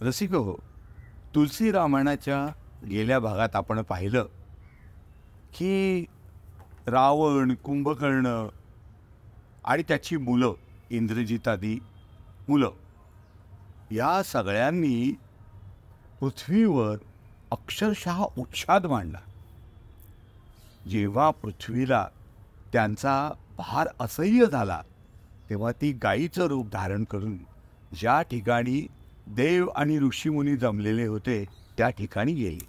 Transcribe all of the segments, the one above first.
रसिक हो, तुलसी रामायणाच्या गेल्या भागात आपण पाहिलं की रावण, कुंभकर्ण आणि त्याची मुलं, इंद्रजितादी मुलं, या सगळ्यांनी पृथ्वीवर अक्षरशः उच्छाद मांडला. जेव्हा पृथ्वीला त्यांचा भार असह्य झाला तेव्हा ती गायीचं रूप धारण करून ज्या ठिकाणी देव आणि ऋषीमुनी जमलेले होते त्या ठिकाणी गेली.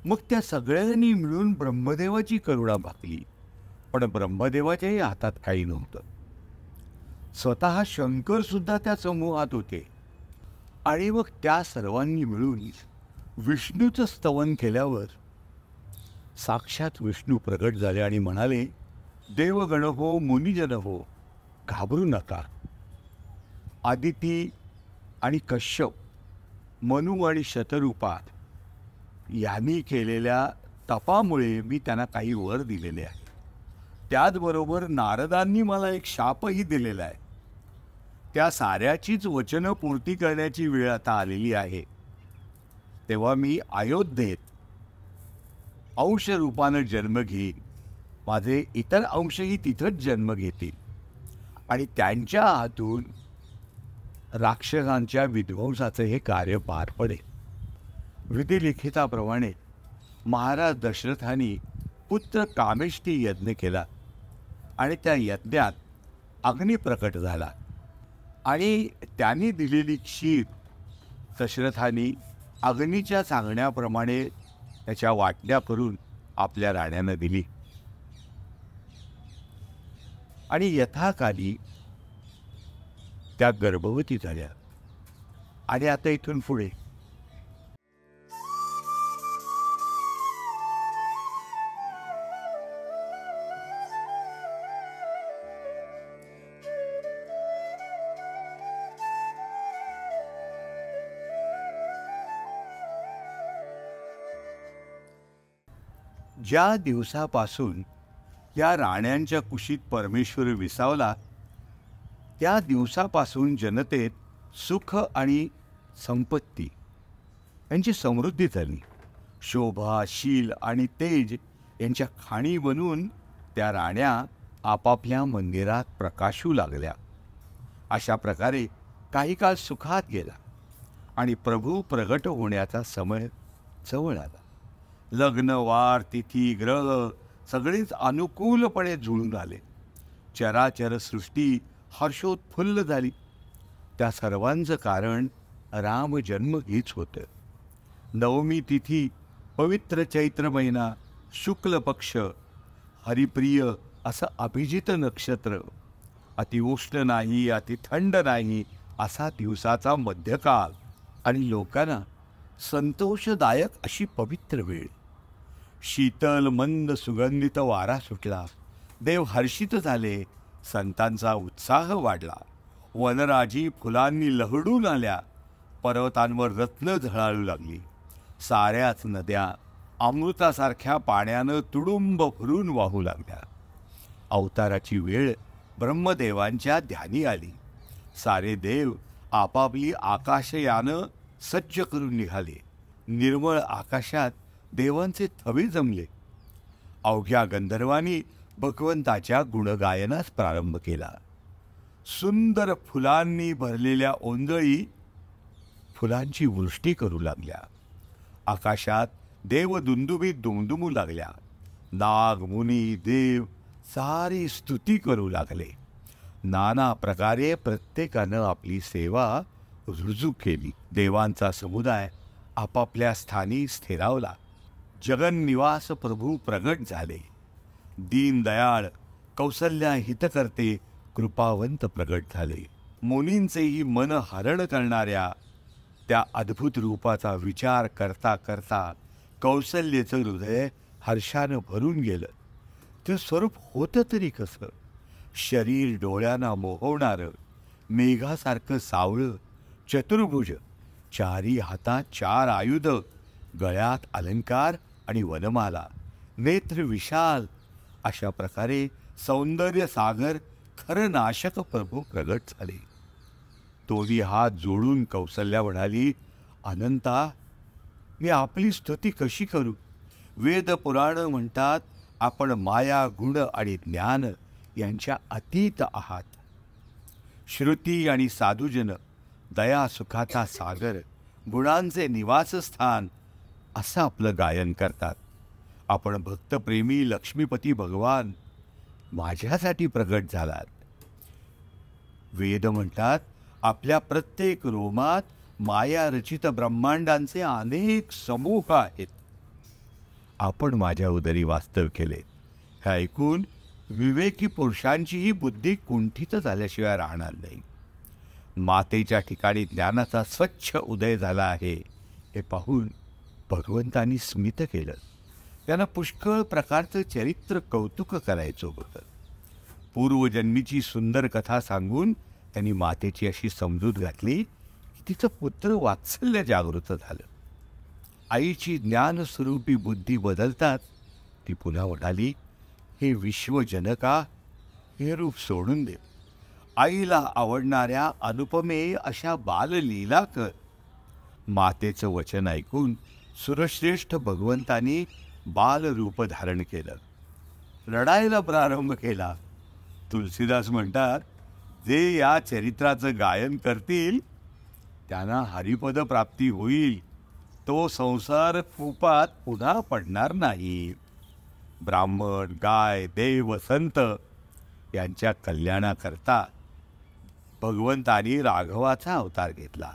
मग त्या सगळ्यांनी मिळून ब्रह्मदेवाची करुणा भागली. पण ब्रह्मदेवाच्याही हातात काही नव्हतं. स्वतः शंकर सुद्धा त्या समूहात होते. आणि मग त्या सर्वांनी मिळून विष्णूचं स्तवन केल्यावर साक्षात विष्णू प्रगट झाले आणि म्हणाले, देवगण हो, मुनिजन हो, घाबरू नका. आदिती आणि कश्यप, मनु आणि शतरूपा यांनी केलेल्या तपामुळे मी त्यांना काही वर दिलेले आहे. त्याचबरोबर नारदांनी मला एक शापही दिलेला आहे. त्या साऱ्याचीच वचनं पूर्ती करण्याची वेळ आता आलेली आहे. तेव्हा मी अयोध्येत अंश रूपानं जन्म घेईन. माझे इतर अंशही तिथंच जन्म घेतील आणि त्यांच्या हातून राक्षसांच्या विध्वंसाचे हे कार्य पार पडेल. विधिलिखिताप्रमाणे महाराज दशरथांनी पुत्र कामेष्टी यज्ञ केला आणि त्या यज्ञात अग्नी प्रकट झाला आणि त्यांनी दिलेली क्षीर दशरथांनी अग्नीच्या सांगण्याप्रमाणे त्याच्या वाटण्या करून आपल्या राण्यांना दिली. आणि यथाकाली त्या गर्भवती झाल्या. आणि आता इथून पुढे ज्या दिवसापासून या राण्यांच्या कुशीत परमेश्वर विसावला त्या दिवसापासून जनतेत सुख आणि संपत्ती यांची समृद्धी झाली. शोभा, शील आणि तेज यांच्या खाणी बनून त्या राण्या आपापल्या मंदिरात प्रकाशू लागल्या. अशा प्रकारे काही काळ सुखात गेला आणि प्रभू प्रगट होण्याचा समय जवळ आला. लग्न, वार, तिथी, ग्रह सगळेच अनुकूलपणे जुळून आले. चराचर सृष्टी हर्षोत्फुल्ल झाली. त्या सर्वांचं कारण रामजन्म हीच होतं. नवमी तिथी, पवित्र चैत्र महिना, शुक्ल पक्ष, हरिप्रिय असं अभिजित नक्षत्र, अतिउष्ण नाही अति थंड नाही असा दिवसाचा मध्यकाल आणि लोकांना संतोषदायक अशी पवित्र वेळ. शीतल मंद सुगंधित वारा सुटला. देव हर्षित झाले. संतांचा उत्साह वाढला. वनराजी फुलांनी लहडून आल्या. पर्वतांवर रत्न झळाळू लागली. साऱ्याच नद्या अमृतासारख्या पाण्यानं तुडुंब भरून वाहू लागल्या. अवताराची वेळ ब्रह्मदेवांच्या ध्यानी आली. सारे देव आपापली आकाशयानं सज्ज करून निघाले. निर्मळ आकाशात देवांचे थवे जमले. अवघ्या गंधर्वांनी भगवंताच्या गुणगायनास प्रारंभ केला. सुंदर फुलांनी भरलेल्या ओंजळी फुलांची वृष्टी करू लागल्या. आकाशात देवदुंदुभी दुमदुमू लागल्या. नाग, मुनी, देव सारी स्तुती करू लागले. नाना प्रकारे प्रत्येकानं आपली सेवा रुजू केली. देवांचा समुदाय आपापल्या स्थानी स्थिरावला. जगन्निवास प्रभू प्रगट झाले. दीनदयाळ, कौसल्या हितकर्ते, कृपावंत प्रगट झाले. मुनींचेही मन हरण करणाऱ्या त्या अद्भुत रूपाचा विचार करता करता कौसल्येचं हृदय हर्षानं भरून गेलं. ते स्वरूप होतं तरी कसं? शरीर डोळ्यांना मोहवणारं, मेघासारखं सावळं, चतुर्भुज, चारी हातात 4 आयुध, गळ्यात अलंकार आणि वनमाला, नेत्र विशाल, अशा प्रकारे सौंदर्य सागर खरं नाशक प्रभू प्रगट झाले. तोही हात जोडून कौसल्या म्हणाली, अनंता, मी आपली स्तुती कशी करू? वेद पुराण म्हणतात आपण माया, गुण आणि ज्ञान यांच्या अतीत आहात. श्रुती आणि साधुजन, दया सुखाचा सागर, गुणांचे निवासस्थान असं आपलं गायन करतात. आपण भक्तप्रेमी लक्ष्मीपती भगवान माझ्यासाठी प्रगट झालात. वेद म्हणतात आपल्या प्रत्येक रोमात माया रचित ब्रह्मांडांचे अनेक समूह आहेत. आपण माझ्या उदरी वास्तव केले. हे ऐकून विवेकी पुरुषांचीही बुद्धी कुंठित झाल्याशिवाय राहणार नाही. मातेच्या ठिकाणी ज्ञानाचा स्वच्छ उदय झाला आहे हे पाहून भगवंतांनी स्मित केलं. त्यांना पुष्कळ प्रकारचं चरित्र कौतुक करायचं होतं. पूर्वजन्मीची सुंदर कथा सांगून त्यांनी मातेची अशी समजूत घातली की तिचं पुत्र वात्सल्य जागृत झालं. आईची ज्ञानस्वरूपी बुद्धी बदलतात ती पुन्हा म्हणाली, हे विश्वजनका, हे रूप सोडून दे. आईला आवडणाऱ्या अनुपमेय अशा बाललीला कर. मातेचं वचन ऐकून सुरश्रेष्ठ भगवंतांनी बालरूप धारण केलं. रडायला प्रारंभ केला. तुलसीदास म्हणतात, जे या चरित्राचं गायन करतील त्यांना हरिपद प्राप्ती होईल. तो संसार कूपात पुन्हा पडणार नाही. ब्राह्मण, गाय, देव, संत यांच्या कल्याणाकरता भगवंतांनी राघवाचा अवतार घेतला.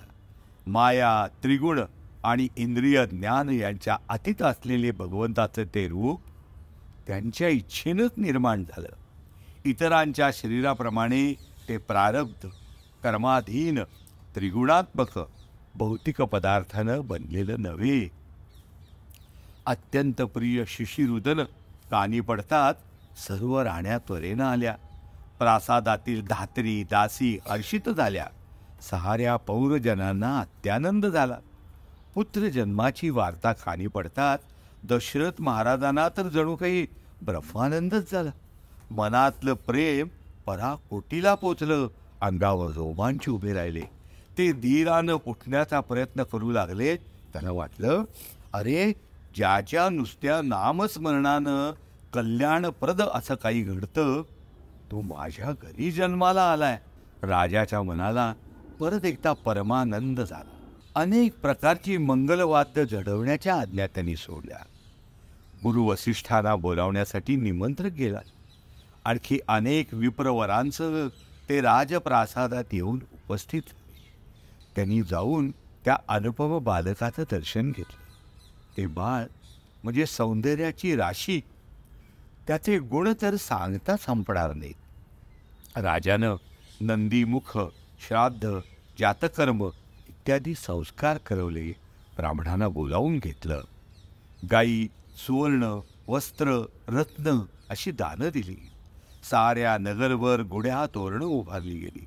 माया, त्रिगुण आणि इंद्रिय ज्ञान यांच्या अतीत असलेले भगवंताचं ते रूप त्यांच्या इच्छेनंच निर्माण झालं. इतरांच्या शरीराप्रमाणे ते प्रारब्ध, कर्माधीन, त्रिगुणात्मक भौतिक पदार्थानं बनलेलं नव्हे. अत्यंत प्रिय शिशिरुदन कानी पडतात सर्व राण्या त्वरेनं आल्या. प्रासादातील धात्री दासी हर्षित झाल्या. सहाऱ्या पौरजनांना अत्यानंद झाला. पुत्र जन्माची वार्ता कानी पडतात दशरथ महाराजांना तर जणू काही ब्रह्मानंदच झाला. मनातलं प्रेम पराकोटीला पोचलं. अंगावर रोमांच उभे राहिले. ते धीरानं उठण्याचा प्रयत्न करू लागले. त्यांना वाटलं, अरे, ज्याच्या नुसत्या नामस्मरणानं कल्याणप्रद असं काही घडतं तो माझ्या घरी जन्माला आलाय. राजाच्या मनाला परत एकदा परमानंद झाला. अनेक प्रकारची मंगलवाद्य जडवण्याच्या आज्ञा त्यांनी सोडल्या. गुरु वसिष्ठांना बोलावण्यासाठी निमंत्रक गेला. आणखी अनेक विप्रवरांसह ते राजप्रासादात येऊन उपस्थित झाले. त्यांनी जाऊन त्या अनुपम बालकाचं दर्शन घेतलं. ते बाळ म्हणजे सौंदर्याची राशी. त्याचे गुण तर सांगता संपणार नाहीत. राजानं नंदीमुख, श्राद्ध, जातकर्म इत्यादी संस्कार करवले. ब्राह्मणांना बोलावून घेतलं. गाई, सुवर्ण, वस्त्र, रत्न अशी दानं दिली. साऱ्या नगरवर गुढ्या तोरणं उभारली गेली.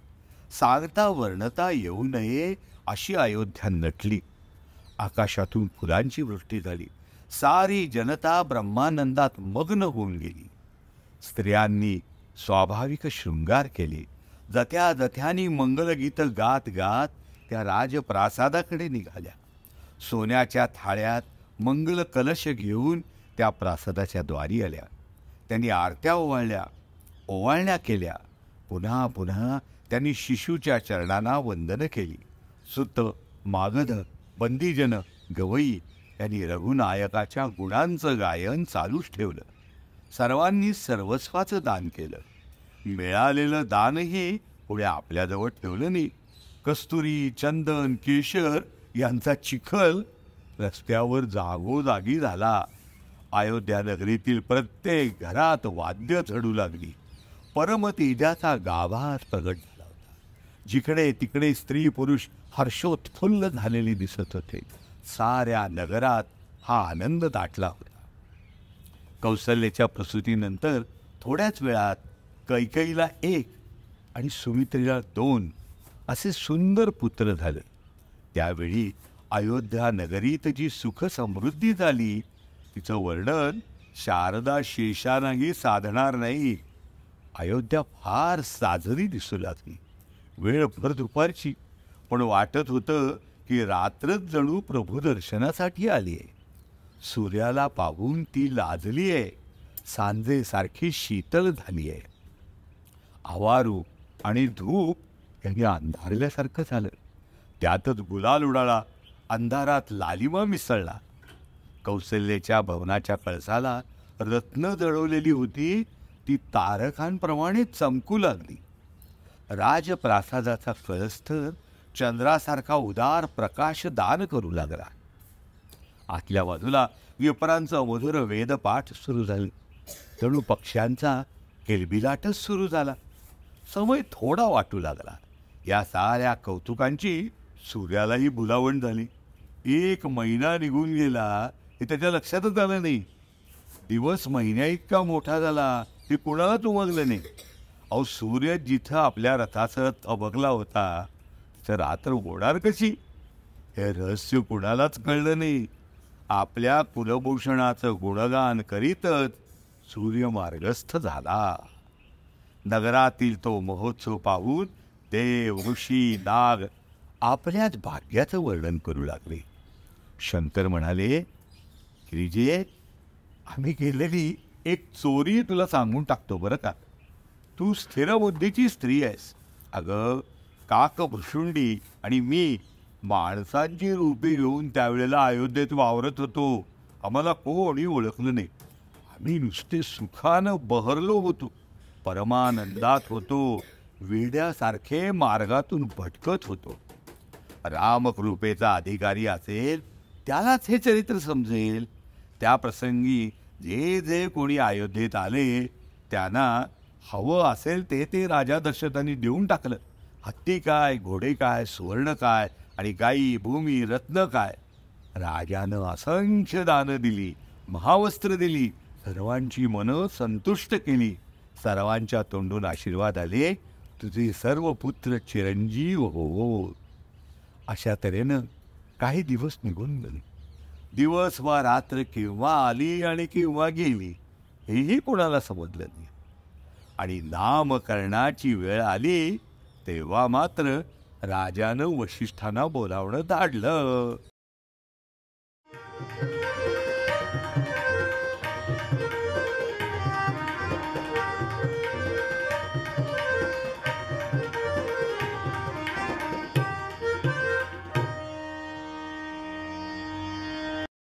सांगता वर्णता येऊ नये अशी अयोध्या नटली. आकाशातून फुलांची वृष्टी झाली. सारी जनता ब्रह्मानंदात मग्न होऊन गेली. स्त्रियांनी स्वाभाविक शृंगार केले. जत्या जथ्यांनी मंगलगीतं गात गात त्या राजप्रासादाकडे निघाल्या. सोन्याच्या थाळ्यात मंगल कलश घेऊन त्या प्रासादाच्या द्वारी आल्या. त्यांनी आरत्या ओवाळल्या, ओवाळण्या केल्या. पुन्हा पुन्हा त्यांनी शिशूच्या चरणांना वंदन केली. सुत, मागध, बंदीजन, गवई यांनी रघुनायकाच्या गुणांचं गायन चालूच ठेवलं. सर्वांनी सर्वस्वाचं दान केलं. मिळालेलं दानही पुढे आपल्याजवळ ठेवलं नाही. कस्तुरी, चंदन, केशर यांचा चिखल रस्त्यावर जागोजागी झाला. अयोध्या नगरीतील प्रत्येक घरात वाद्य चढू लागली. परमतेजाचा गाभा प्रगट झाला होता. जिकडे तिकडे स्त्री पुरुष हर्षोत्फुल्ल झालेले दिसत होते. साऱ्या नगरात हा आनंद दाटला होता. कौसल्याच्या प्रसूतीनंतर थोड्याच वेळात कैकेयीला 1 आणि सुमित्रेला 2 असे सुंदर पुत्र झाले. त्यावेळी अयोध्या नगरीत जी सुख समृद्धी झाली तिचं वर्णन शारदा शेषानाही साधणार नाही. अयोध्या फार साजरी दिसू लागली. वेळ भर दुपारची. पण वाटत होतं की रात्रच जणू प्रभू दर्शनासाठी आली आहे. सूर्याला पाहून ती लाजली आहे, सांजेसारखी शीतल झाली आहे. आवारू आणि धूप यांनी अंधारल्यासारखं झालं. त्यातच गुलाल उडाला, अंधारात लालिमा मिसळला. कौसल्याच्या भवनाच्या कळसाला रत्न जळवलेली होती, ती तारकांप्रमाणे चमकू लागली. राजप्रासादाचा कळस्थर चंद्रासारखा उदार प्रकाश दान करू लागला. आतल्या बाजूला विप्रांचा मधुर वेदपाठ सुरू झाले. जणू पक्ष्यांचा किलबिलाटच सुरू झाला. समय थोडा वाटू लागला. या साऱ्या कौतुकांची सूर्यालाही भुलावण झाली. 1 महिना निघून गेला हे त्याच्या लक्षातच आलं नाही. दिवस महिन्या इतका मोठा झाला हे कुणालाच उमगलं नाही. अहो, सूर्य जिथं आपल्या रथासह तबकला होता तर रात्र होणार कशी हे रहस्य कुणालाच कळलं नाही. आपल्या कुलभूषणाचं गुणगान करीतच सूर्य मार्गस्थ झाला. नगरातील तो महोत्सव पाहून देव, ऋषी, नाग आपल्याच भाग्याचं वर्णन करू लागले. शंकर म्हणाले, गिरिजे, आम्ही केलेली एक चोरी तुला सांगून टाकतो बरं का. तू स्थिरबुद्धीची स्त्री आहेस. अगं, काकभृशुंडी आणि मी माणसांची रूपे घेऊन त्यावेळेला अयोध्येत वावरत होतो. आम्हाला कोणी ओळखलं नाही. आम्ही नुसते सुखानं बहरलो होतो, परमानंदात होतो, वेड्यासारखे मार्गातून भटकत होतो. रामकृपेचा अधिकारी असेल त्यालाच हे चरित्र समजेल. त्या प्रसंगी जे जे कोणी अयोध्येत आले त्यांना हवं असेल ते राजा दशरथांनी देऊन टाकलं. हत्ती काय, घोडे काय, सुवर्ण काय आणि गाई, भूमी, रत्न काय. राजानं असंख्य दानं दिली, महावस्त्र दिली, सर्वांची मनं संतुष्ट केली. सर्वांच्या तोंडून आशीर्वाद आले, तुझे सर्व पुत्र चिरंजीव हो. अशा तऱ्हेनं काही दिवस निघून गेले. दिवस वा रात्र केव्हा आली आणि केव्हा गेली हेही कोणाला समजलं नाही. आणि नामकरणाची वेळ आली तेव्हा मात्र राजानं वशिष्ठांना बोलावणं धाडलं.